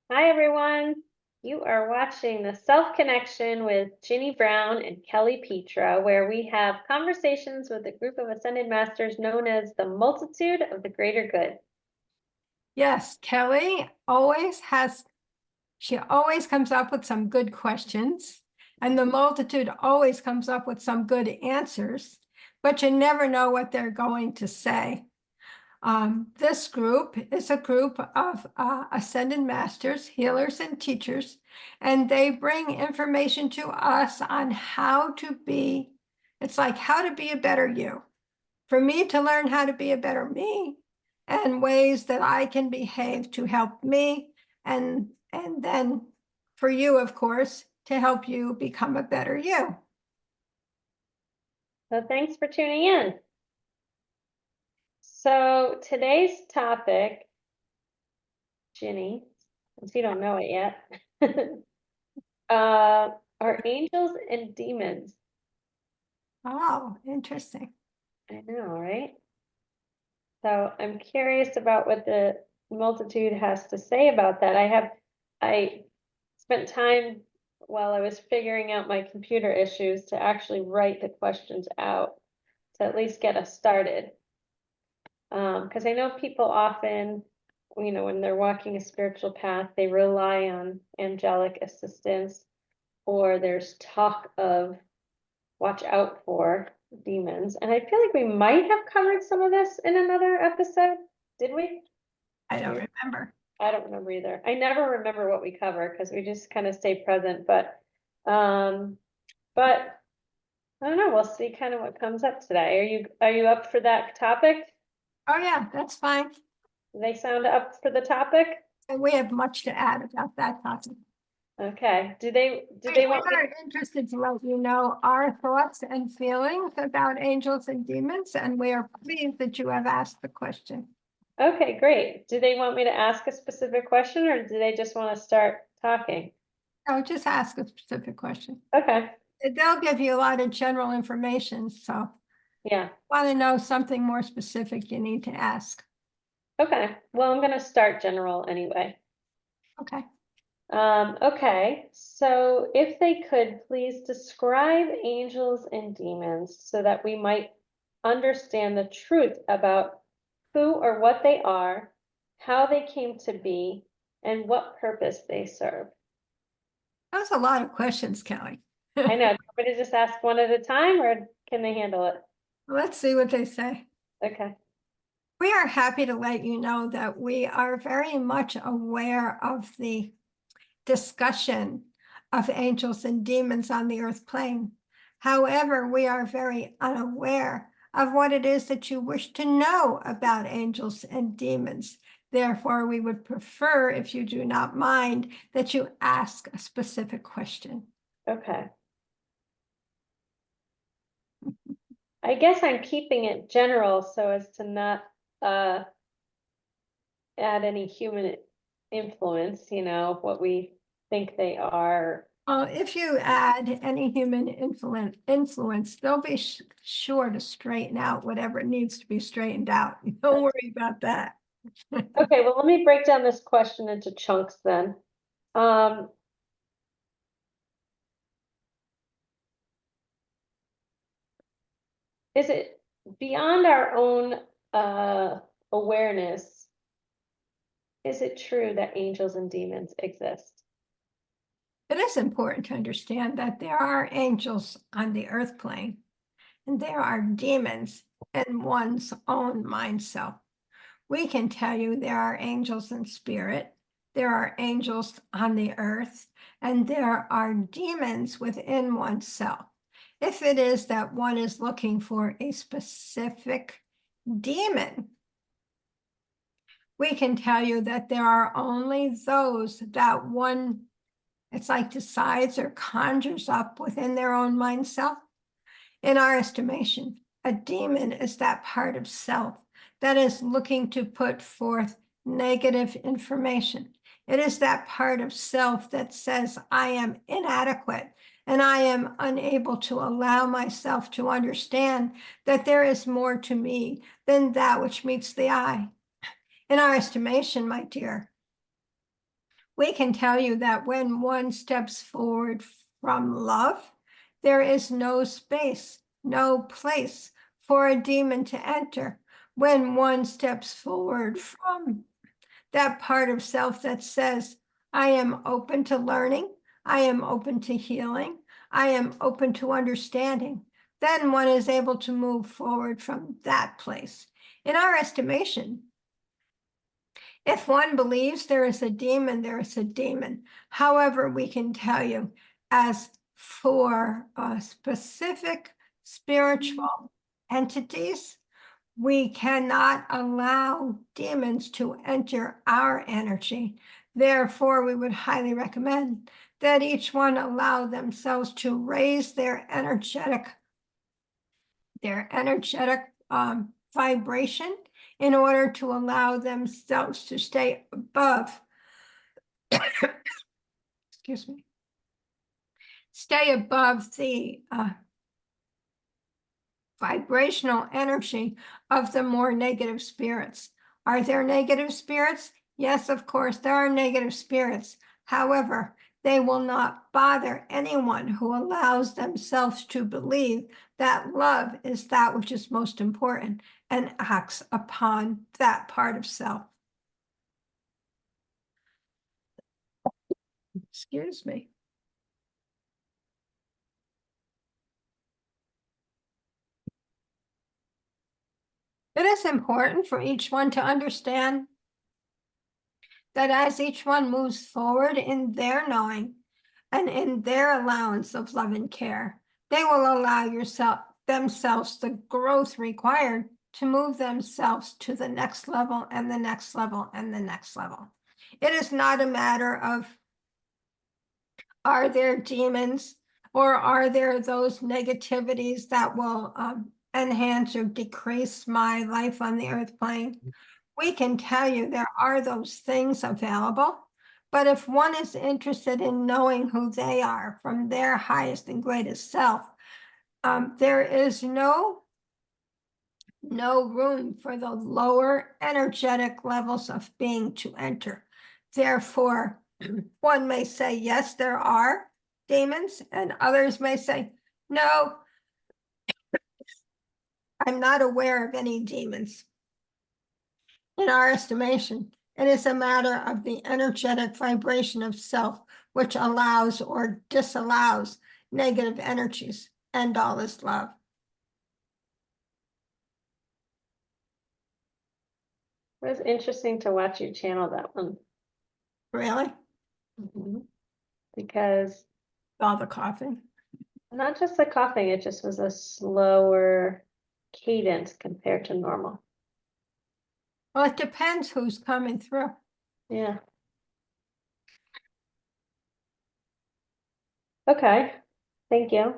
Hi, everyone. You are watching The Self Connection with Ginny Brown and Kelly Pietro, where we have conversations with a group of ascended masters known as the Multitude of the Greater Good. Yes, Kelly she always comes up with some good questions, and the multitude always comes up with some good answers, but you never know what they're going to say. This group is a group of ascended masters, healers, and teachers, and they bring information to us on it's like how to be a better you. For me to learn how to be a better me and ways that I can behave to help me, and then for you, of course, to help you become a better you. So thanks for tuning in. So today's topic, Ginny, since you don't know it yet, are angels and demons. Oh, interesting. I know, right? So I'm curious about what the multitude has to say about that. I spent time while I was figuring out my computer issues to actually write the questions out to at least get us started. Because I know people often, when they're walking a spiritual path, they rely on angelic assistance, or there's talk of watch out for demons. And I feel like we might have covered some of this in another episode. Did we? I don't remember. I don't remember either. I never remember what we cover because we just kind of stay present. Um, but I don't know. We'll see kind of what comes up today. Are you up for that topic? Oh, yeah, that's fine. Do they sound up for the topic? And we have much to add about that topic. Okay. Do We they want me? are interested to let you know our thoughts and feelings about angels and demons, and we are pleased that you have asked the question. Okay, great. Do they want me to ask a specific question, or do they just want to start talking? Oh, just ask a specific question. Okay. They'll give you a lot of general information, so Yeah. want to know something more specific, you need to ask. Okay. Well, I'm gonna start general anyway. Okay. Okay, so if they could please describe angels and demons so that we might understand the truth about who or what they are, how they came to be, and what purpose they serve. That's a lot of questions, Kelly. I know, do you want me to just ask one at a time or can they handle it? Let's see what they say. Okay, We are happy to let you know that we are very much aware of the discussion of angels and demons on the earth plane. However, we are very unaware of what it is that you wish to know about angels and demons. Therefore, we would prefer, if you do not mind, that you ask a specific question. okay. I guess I'm keeping it general so as to not uh add any human influence, what we think they are. If you add any human influence, they'll be sure to straighten out whatever needs to be straightened out. Don't worry about that. Okay, well, let me break down this question into chunks then. Um, is it beyond our own awareness? Is it true that angels and demons exist? It is important to understand that there are angels on the earth plane and there are demons in one's own mind self. We can tell you there are angels in spirit, there are angels on the earth, and there are demons within oneself. If it is that one is looking for a specific demon, we can tell you that there are only those that one, it's like decides or conjures up within their own mind self. In our estimation, a demon is that part of self that is looking to put forth negative information. It is that part of self that says, I am inadequate and I am unable to allow myself to understand that there is more to me than that which meets the eye. In our estimation, my dear, We can tell you that when one steps forward from love, there is no space, no place for a demon to enter. When one steps forward from that part of self that says, I am open to learning, I am open to healing, I am open to understanding, then one is able to move forward from that place. In our estimation, if one believes there is a demon, there is a demon. However, we can tell you, as for specific spiritual entities, we cannot allow demons to enter our energy. Therefore, we would highly recommend that each one allow themselves to raise their energetic vibration in order to allow themselves to stay above, excuse me, stay above the vibrational energy of the more negative spirits. Are there negative spirits? Yes, of course, there are negative spirits. However, they will not bother anyone who allows themselves to believe that love is that which is most important and acts upon that part of self. Excuse me. It is important for each one to understand that as each one moves forward in their knowing and in their allowance of love and care, they will allow themselves the growth required to move themselves to the next level and the next level and the next level. It is not a matter of, are there demons or are there those negativities that will enhance or decrease my life on the earth plane? We can tell you there are those things available, but if one is interested in knowing who they are from their highest and greatest self, there is no room for the lower energetic levels of being to enter. Therefore, one may say, yes, there are demons, and others may say, no, I'm not aware of any demons. In our estimation, it is a matter of the energetic vibration of self, which allows or disallows negative energies, and all is love. It was interesting to watch you channel that one. Really? Because All the coughing. not just the coughing, it just was a slower cadence compared to normal. Well, it depends who's coming through. Yeah. Okay. Thank you.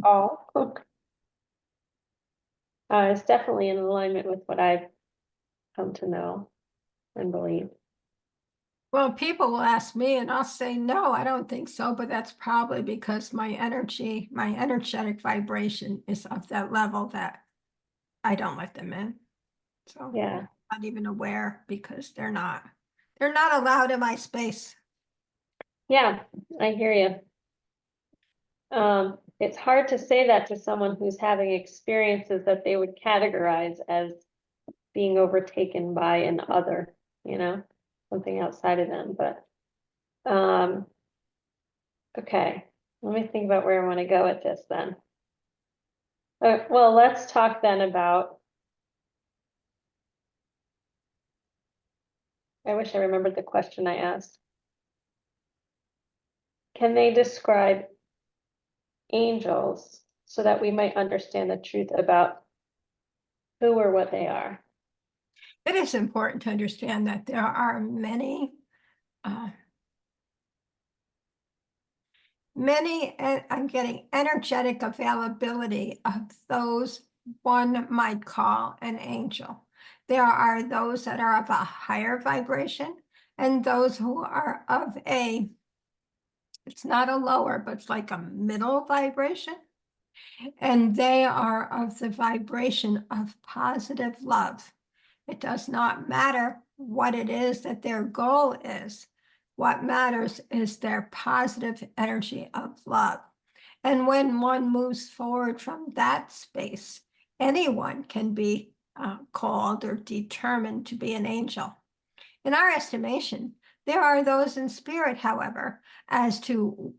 All. It's definitely in alignment with what I've come to know and believe. Well, people will ask me and I'll say, no, I don't think so, but that's probably because my energetic vibration is of that level that I don't let them in. So Yeah. not even aware because they're not allowed in my space. Yeah, I hear you. It's hard to say that to someone who's having experiences that they would categorize as being overtaken by an other, something outside of them, but okay, let me think about where I want to go with this then. Well, let's talk then about, I wish I remembered the question I asked. Can they describe angels so that we might understand the truth about who or what they are? It is important to understand that there are many, I'm getting energetic availability of those one might call an angel. There are those that are of a higher vibration and those who are of it's not a lower, but it's like a middle vibration. And they are of the vibration of positive love. It does not matter what it is that their goal is. What matters is their positive energy of love. And when one moves forward from that space, anyone can be called or determined to be an angel. In our estimation, there are those in spirit, however, as to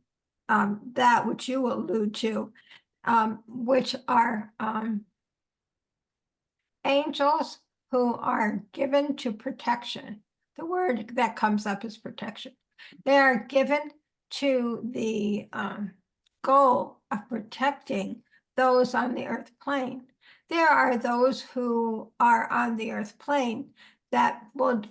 that which you allude to, which are angels who are given to protection. The word that comes up is protection. They are given to the goal of protecting those on the earth plane. There are those who are on the earth plane that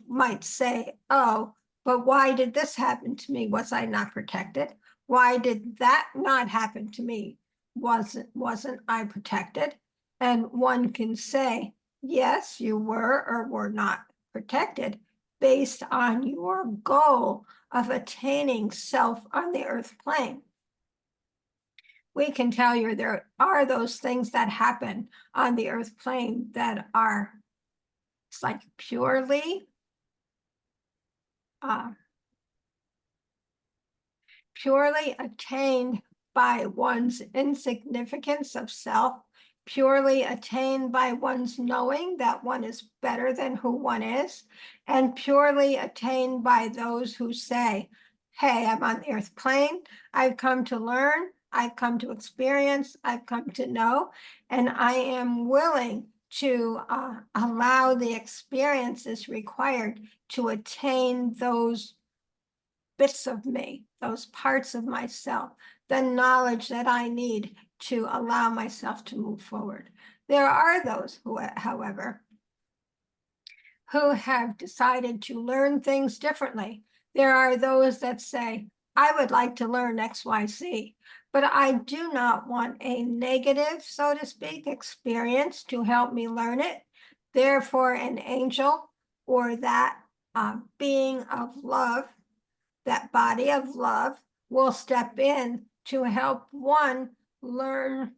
might say, oh, but why did this happen to me? Was I not protected? Why did that not happen to me? Wasn't I protected? And one can say, yes, you were or were not protected based on your goal of attaining self on the earth plane. We can tell you there are those things that happen on the earth plane that are, it's like purely attained by one's insignificance of self, purely attained by one's knowing that one is better than who one is, and purely attained by those who say, hey, I'm on the earth plane, I've come to learn, I've come to experience, I've come to know, and I am willing to allow the experiences required to attain those bits of me, those parts of myself, the knowledge that I need to allow myself to move forward. There are those who, however, who have decided to learn things differently. There are those that say, I would like to learn XYZ, but I do not want a negative, so to speak, experience to help me learn it. Therefore, an angel or that being of love, that body of love, will step in to help one learn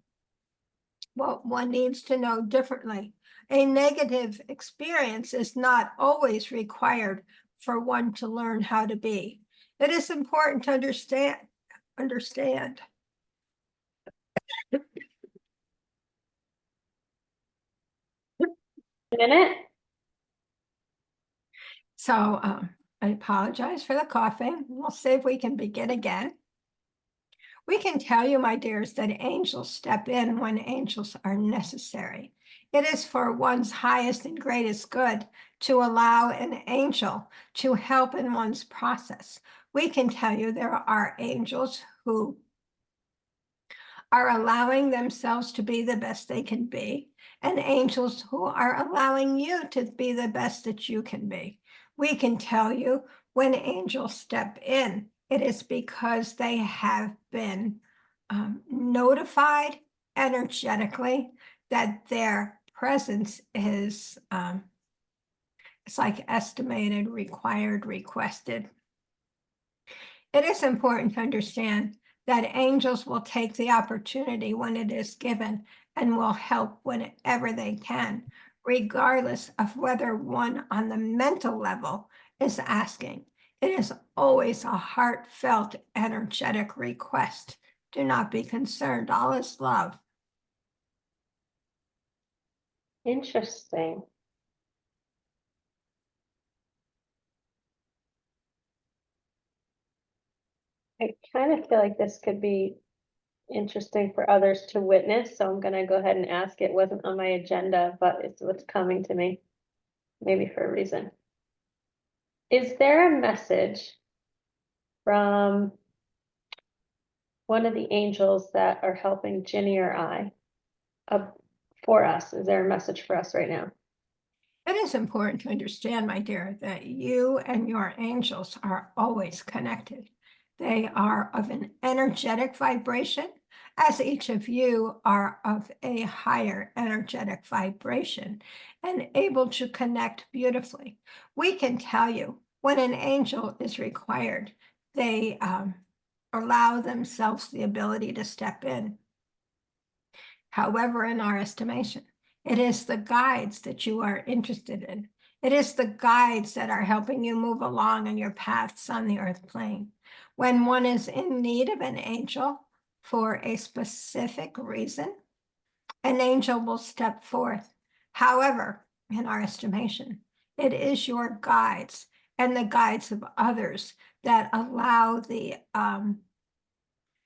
what one needs to know differently. A negative experience is not always required for one to learn how to be. It is important to understand. Minute? So I apologize for the coughing. We'll see if we can begin again. We can tell you, my dears, that angels step in when angels are necessary. It is for one's highest and greatest good to allow an angel to help in one's process. We can tell you there are angels who are allowing themselves to be the best they can be, and angels who are allowing you to be the best that you can be. We can tell you when angels step in, it is because they have been notified energetically that their presence is it's like estimated, required, requested. It is important to understand that angels will take the opportunity when it is given and will help whenever they can, regardless of whether one on the mental level is asking. It is always a heartfelt, energetic request. Do not be concerned. All is love. Interesting. I kind of feel like this could be interesting for others to witness, so I'm gonna go ahead and ask. It wasn't on my agenda, but it's what's coming to me, maybe for a reason. Is there a message from one of the angels that are helping Ginny or I for us? Is there a message for us right now? It is important to understand, my dear, that you and your angels are always connected. They are of an energetic vibration, as each of you are of a higher energetic vibration and able to connect beautifully. We can tell you when an angel is required, they allow themselves the ability to step in. However, in our estimation, It is the guides that you are interested in. It is the guides that are helping you move along on your paths on the earth plane. When one is in need of an angel for a specific reason, an angel will step forth. However, in our estimation, it is your guides and the guides of others that allow the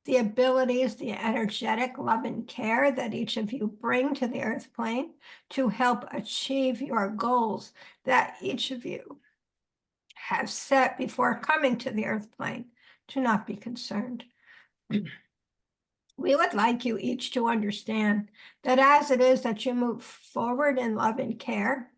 abilities, the energetic love and care that each of you bring to the earth plane to help achieve your goals that each of you have set before coming to the earth plane. Do not be concerned. We would like you each to understand that as it is that you move forward in love and care,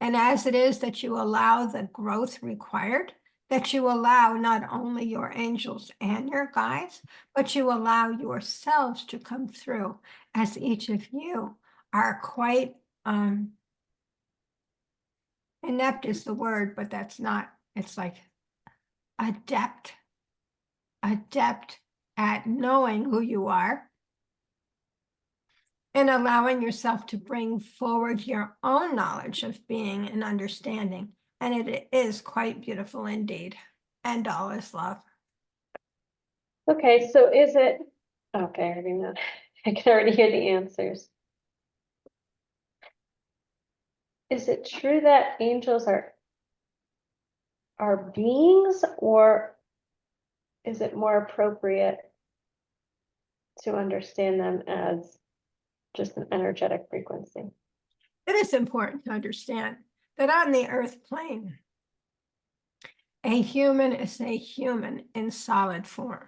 and as it is that you allow the growth required, that you allow not only your angels and your guides, but you allow yourselves to come through, as each of you are quite inept is the word, but that's not, it's like adept at knowing who you are and allowing yourself to bring forward your own knowledge of being and understanding. And it is quite beautiful indeed. And all is love. Okay, so is it, okay, I already know. I can already hear the answers. Is it true that angels are beings, or is it more appropriate to understand them as just an energetic frequency? It is important to understand that on the earth plane, a human is a human in solid form.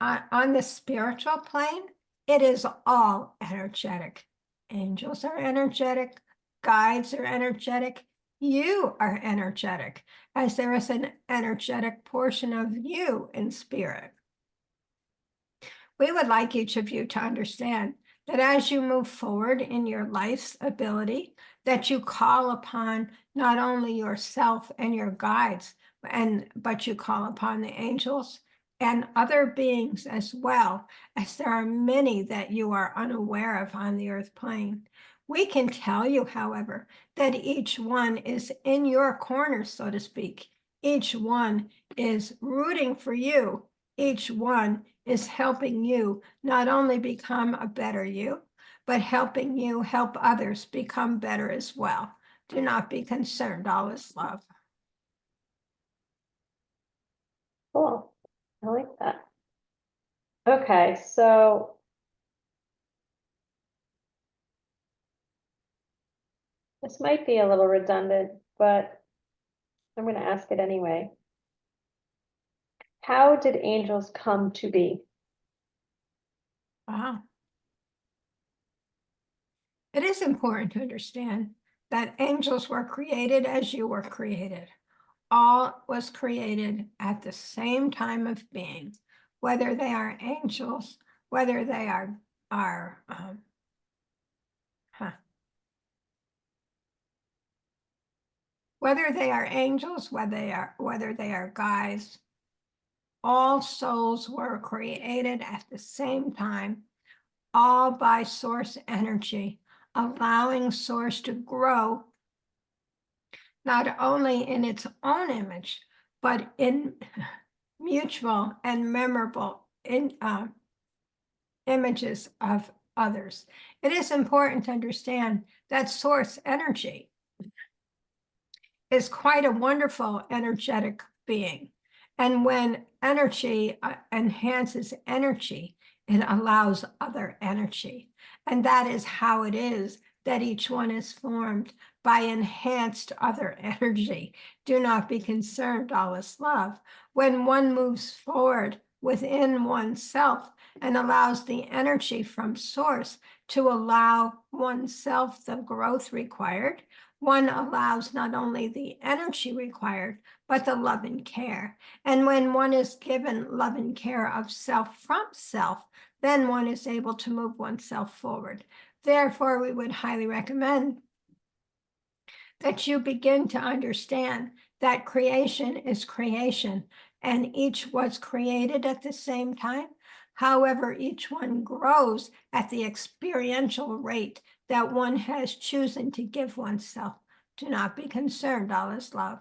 On the spiritual plane, it is all energetic. Angels are energetic, guides are energetic, you are energetic, as there is an energetic portion of you in spirit. We would like each of you to understand that as you move forward in your life's ability, that you call upon not only yourself and your guides, but you call upon the angels and other beings as well, as there are many that you are unaware of on the earth plane. We can tell you, however, that each one is in your corner, so to speak. Each one is rooting for you. Each one is helping you not only become a better you, but helping you help others become better as well. Do not be concerned, all is love. Cool, I like that. Okay, so this might be a little redundant, but I'm going to ask it anyway. How did angels come to be? Wow. It is important to understand that angels were created as you were created. All was created at the same time of being, whether they are angels, whether they are whether they are angels, whether they are guides, all souls were created at the same time, all by source energy, allowing source to grow not only in its own image, but in mutual and memorable images of others. It is important to understand that source energy is quite a wonderful energetic being. And when energy enhances energy, it allows other energy. And that is how it is that each one is formed, by enhanced other energy. Do not be concerned, all is love. When one moves forward within oneself and allows the energy from source to allow oneself the growth required, one allows not only the energy required, but the love and care. And when one is given love and care of self from self, then one is able to move oneself forward. Therefore, we would highly recommend that you begin to understand that creation is creation, and each was created at the same time. However, each one grows at the experiential rate that one has chosen to give oneself. Do not be concerned, all is love.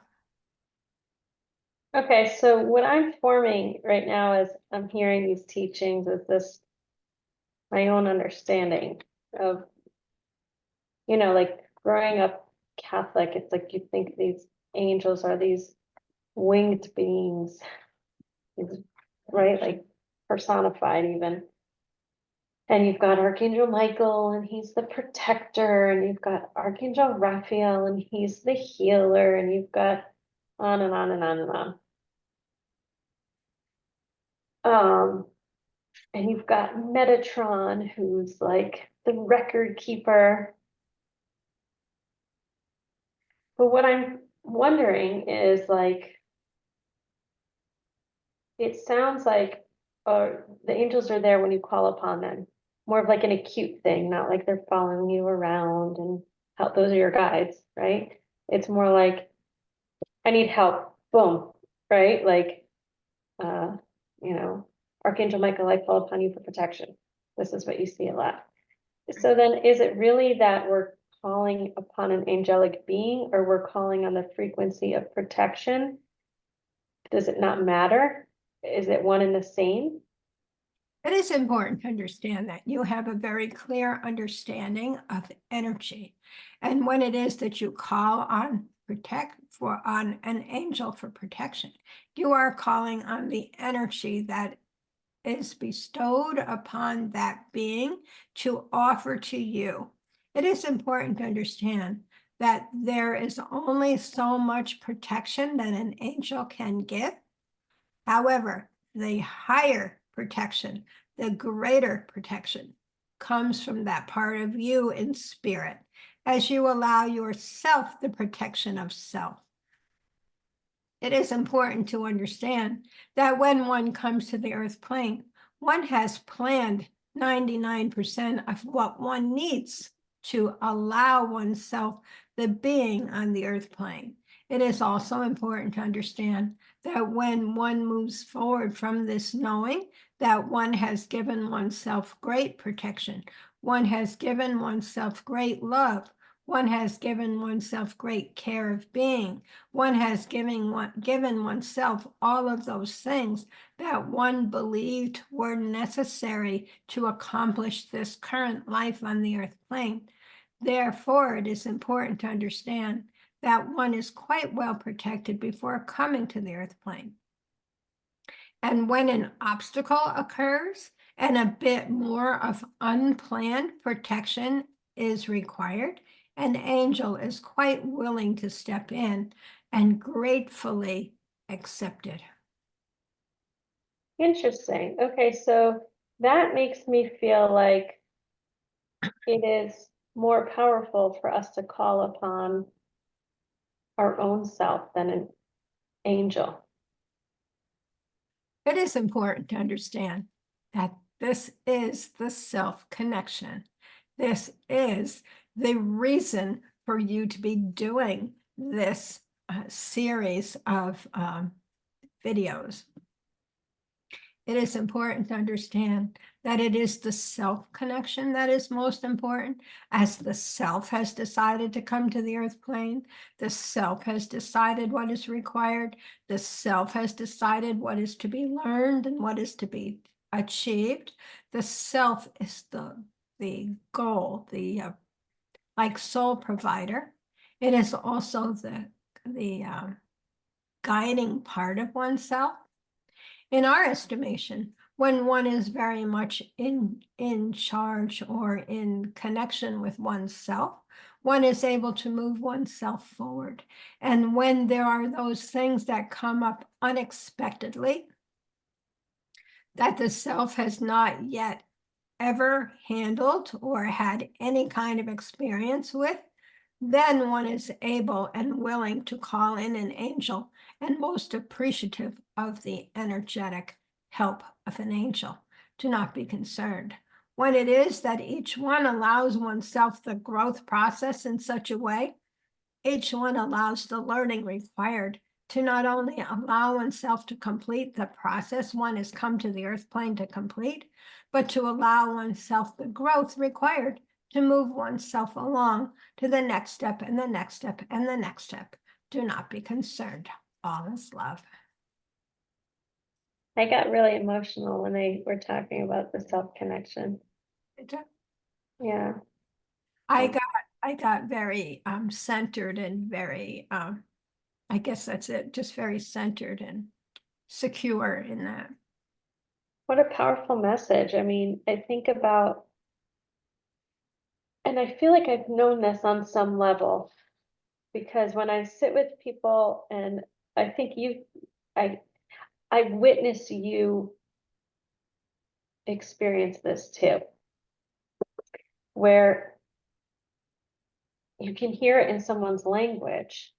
Okay, so what I'm forming right now as I'm hearing these teachings is this my own understanding of, like growing up Catholic, it's like you think these angels are these winged beings, right? Like personified even. And you've got Archangel Michael, and he's the protector, and you've got Archangel Raphael, and he's the healer, and you've got on and on and on and on. And you've got Metatron, who's like the record keeper. But what I'm wondering is like, it sounds like the angels are there when you call upon them. More of like an acute thing, not like they're following you around and help. Those are your guides, right? It's more like, I need help, boom, right? Like, uh, you know, Archangel Michael, I call upon you for protection. This is what you see a lot. So then is it really that we're calling upon an angelic being, or we're calling on the frequency of protection? Does it not matter? Is it one and the same? It is important to understand that you have a very clear understanding of energy. And when it is that you call on on an angel for protection, you are calling on the energy that is bestowed upon that being to offer to you. It is important to understand that there is only so much protection that an angel can give. However, the higher protection, the greater protection comes from that part of you in spirit as you allow yourself the protection of self. It is important to understand that when one comes to the earth plane, one has planned 99% of what one needs to allow oneself the being on the earth plane. It is also important to understand that when one moves forward from this knowing that one has given oneself great protection, one has given oneself great love, one has given oneself great care of being, one has given oneself all of those things that one believed were necessary to accomplish this current life on the earth plane. Therefore, it is important to understand that one is quite well protected before coming to the earth plane. And when an obstacle occurs and a bit more of unplanned protection is required, an angel is quite willing to step in and gratefully accept it. Interesting. Okay, so that makes me feel like it is more powerful for us to call upon our own self than an angel. It is important to understand that this is the self connection. This is the reason for you to be doing this series of videos. It is important to understand that it is the self connection that is most important. As the self has decided to come to the earth plane, the self has decided what is required, the self has decided what is to be learned and what is to be achieved. The self is the goal, the like soul provider. It is also the guiding part of oneself. In our estimation, when one is very much in charge or in connection with oneself, one is able to move oneself forward. And when there are those things that come up unexpectedly, that the self has not yet ever handled or had any kind of experience with, then one is able and willing to call in an angel and most appreciative of the energetic help of an angel. Do not be concerned. When it is that each one allows oneself the growth process in such a way, each one allows the learning required to not only allow oneself to complete the process one has come to the earth plane to complete, but to allow oneself the growth required to move oneself along to the next step and the next step and the next step. Do not be concerned. All is love. I got really emotional when they were talking about the self-connection. Yeah. I Um, got I got very centered and very I guess that's it, just very centered and secure in that. What a powerful message. I mean, I think about, and I feel like I've known this on some level, because when I sit with people and I think I, I witness you experience this too, where you can hear it in someone's language,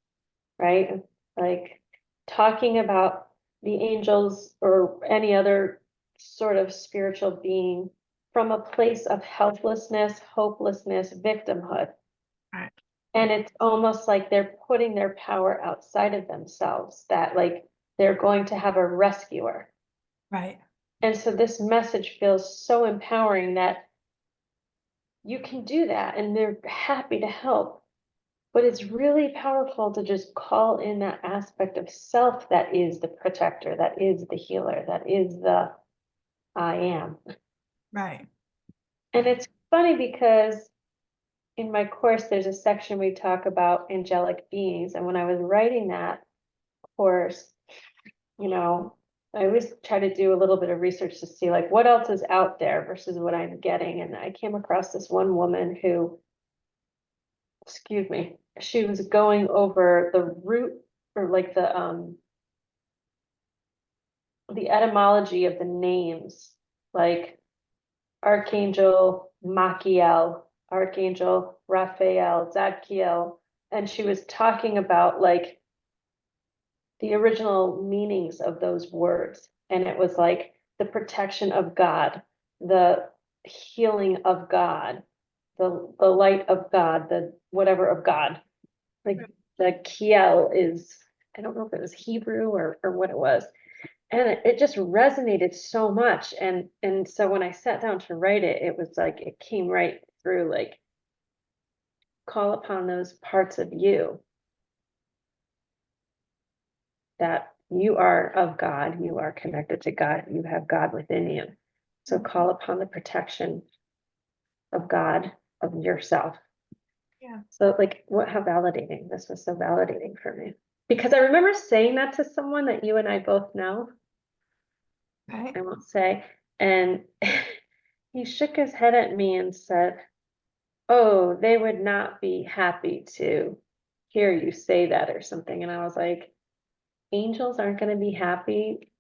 right? Like talking about the angels or any other sort of spiritual being from a place of helplessness, hopelessness, victimhood. Right. And it's almost like they're putting their power outside of themselves, that like they're going to have a rescuer. Right. And so this message feels so empowering that you can do that and they're happy to help. But it's really powerful to just call in that aspect of self that is the protector, that is the healer, that is the I am. Right. And it's funny because in my course, there's a section we talk about angelic beings. And when I was writing that course, you know, I always try to do a little bit of research to see like what else is out there versus what I'm getting. And I came across this one woman who, excuse me, she was going over the root or like the etymology of the names, like Archangel Machiel, Archangel Raphael, Zadkiel, and she was talking about like the original meanings of those words. And it was like the protection of God, the healing of God, the light of God, the whatever of God. Like the Kiel is, I don't know if it was Hebrew or what it was. And it just resonated so much. And so when I sat down to write it, it was like it came right through, like call upon those parts of you that you are of God, you are connected to God, you have God within you. So call upon the protection of God, of yourself. Yeah. So like what, how validating. This was so validating for me. Because I remember saying that to someone that you and I both know, Right. I won't say, and he shook his head at me and said, "Oh, they would not be happy to hear you say that," or something. And I was like, angels aren't going to be happy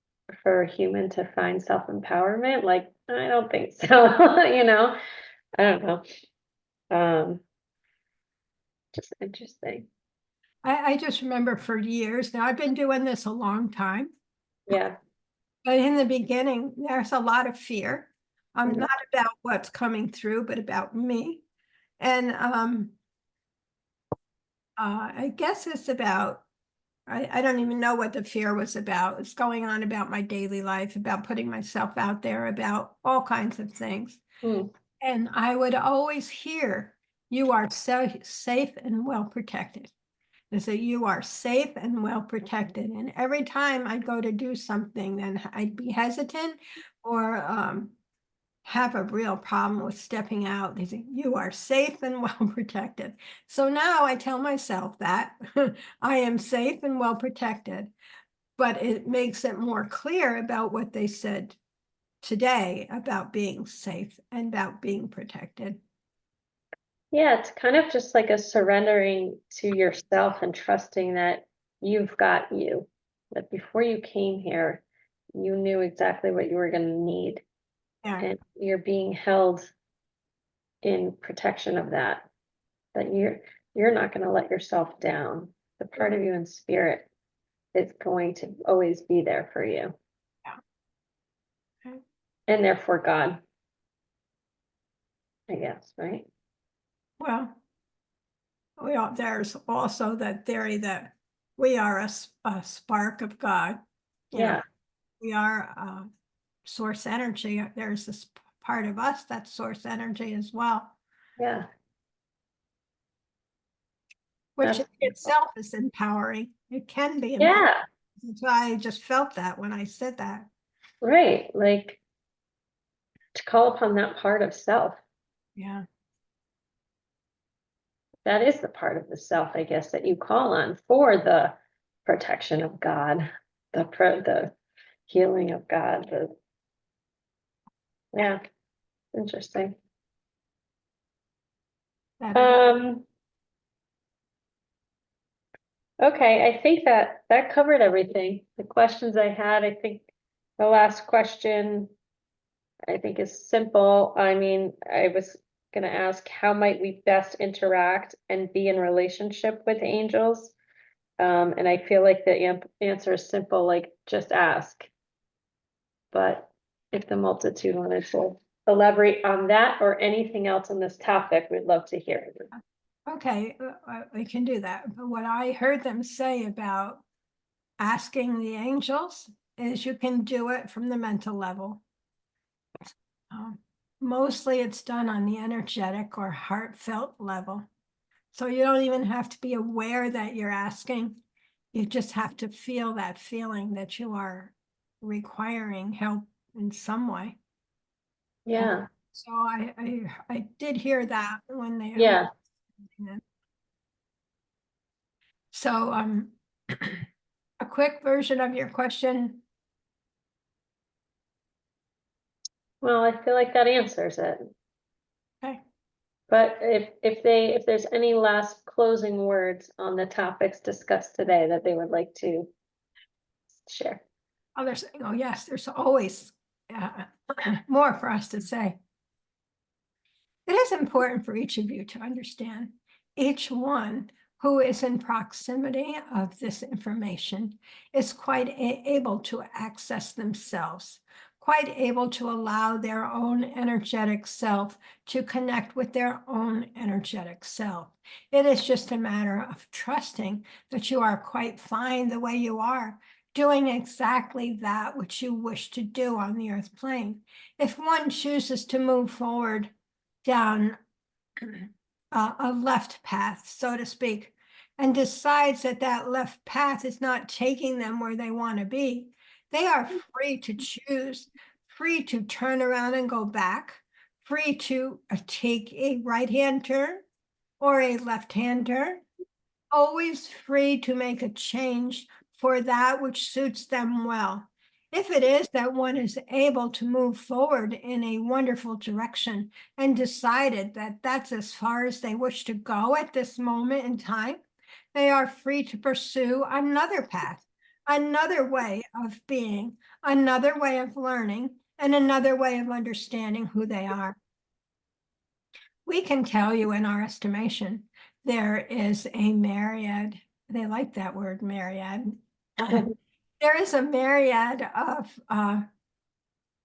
for a human to find self-empowerment? Like, I don't think so. You know, I don't know. Just interesting. I just remember for years now, I've been doing this a long time, Yeah. but in the beginning, there's a lot of fear. Mhm. Not about what's coming through, but about me. And I guess it's about, I don't even know what the fear was about. It's going on about my daily life, about putting myself out there, about all kinds of things. Mm. And I would always hear, you are so safe and well protected. And so you are safe and well protected. And every time I'd go to do something, then I'd be hesitant or have a real problem with stepping out. They say, you are safe and well protected. So now I tell myself that I am safe and well protected, but it makes it more clear about what they said today about being safe and about being protected. Yeah, it's kind of just like a surrendering to yourself and trusting that you've got you. That before you came here, you knew exactly what you were going to need, Yeah. and you're being held in protection of that. That you're not going to let yourself down. The part of you in spirit is going to always be there for you, Yeah. Okay. and therefore God, I guess, right? Well, there's also that theory that we are a spark of God. You know, Yeah, we are source energy. There's this part of us that's source energy as well. Yeah. which in That's itself is empowering. It can be empowering. yeah, That's why I just felt that when I said that. right. Like to call upon that part of self. Yeah. That is the part of the self, I guess, that you call on for the protection of God, the healing of God. Yeah, interesting. That is. Um, okay, I think that covered everything. The questions I had, I think the last question, I think is simple. I mean, I was gonna ask, how might we best interact and be in relationship with angels? And I feel like the answer is simple, like just ask. But if the multitude wanted to elaborate on that or anything else on this topic, we'd love to hear it. Okay, we can do that. But what I heard them say about asking the angels is you can do it from the mental level. Mostly it's done on the energetic or heartfelt level. So you don't even have to be aware that you're asking. You just have to feel that feeling that you are requiring help in some way. And Yeah, so I did hear that when they were yeah. saying that. So a quick version of your question. Well, I feel like that answers it. Okay. But if there's any last closing words on the topics discussed today that they would like to share. Others saying, oh yes, there's always more for us to say. It is important for each of you to understand each one who is in proximity of this information is quite able to access themselves, quite able to allow their own energetic self to connect with their own energetic self. It is just a matter of trusting that you are quite fine the way you are, doing exactly that which you wish to do on the earth plane. If one chooses to move forward down a left path, so to speak, and decides that that left path is not taking them where they want to be, they are free to choose, free to turn around and go back, free to take a right-hand turn or a left-hand turn, always free to make a change for that which suits them well. If it is that one is able to move forward in a wonderful direction and decided that that's as far as they wish to go at this moment in time, they are free to pursue another path, another way of being, another way of learning, and another way of understanding who they are. We can tell you in our estimation, there is a myriad, they like that word, myriad. There is a myriad of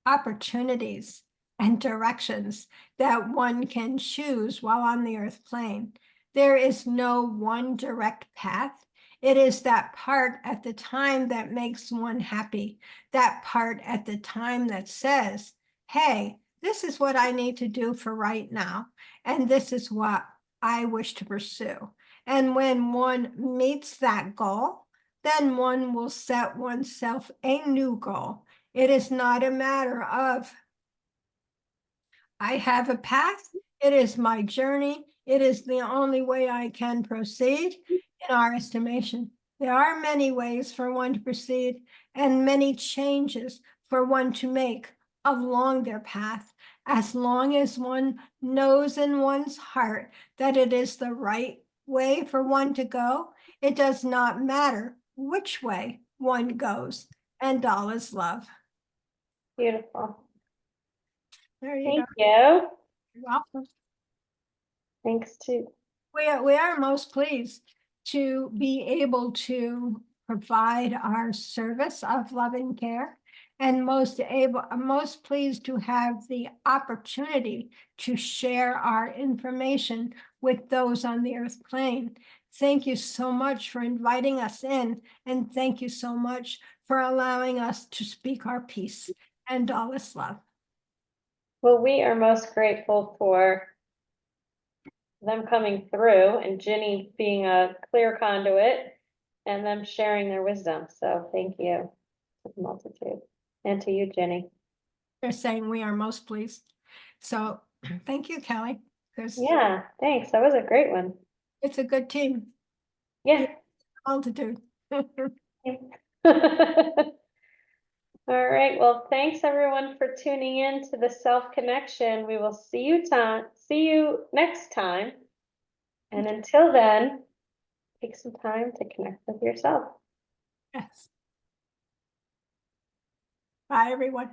opportunities and directions that one can choose while on the earth plane. There is no one direct path. It is that part at the time that makes one happy, that part at the time that says, hey, this is what I need to do for right now, and this is what I wish to pursue. And when one meets that goal, then one will set oneself a new goal. It is not a matter of, I have a path, it is my journey, it is the only way I can proceed in our estimation. There are many ways for one to proceed and many changes for one to make along their path, as long as one knows in one's heart that it is the right way for one to go. It does not matter which way one goes, and all is love. Beautiful. There you go. Thank you. You're welcome. Thanks to, We are most pleased to be able to provide our service of loving care, and most pleased to have the opportunity to share our information with those on the earth plane. Thank you so much for inviting us in, and thank you so much for allowing us to speak our piece. And all is love. well, we are most grateful for them coming through and Ginny being a clear conduit and them sharing their wisdom. So thank you to the multitude and to you, Ginny. They're saying we are most pleased. So thank you, Kelly, because Yeah, thanks. That was a great one. it's a good team. Yeah. Multitude. All right, well, thanks everyone for tuning in to the Self Connection. We will see you next time. And until then, take some time to connect with yourself. Yes. Bye, everyone.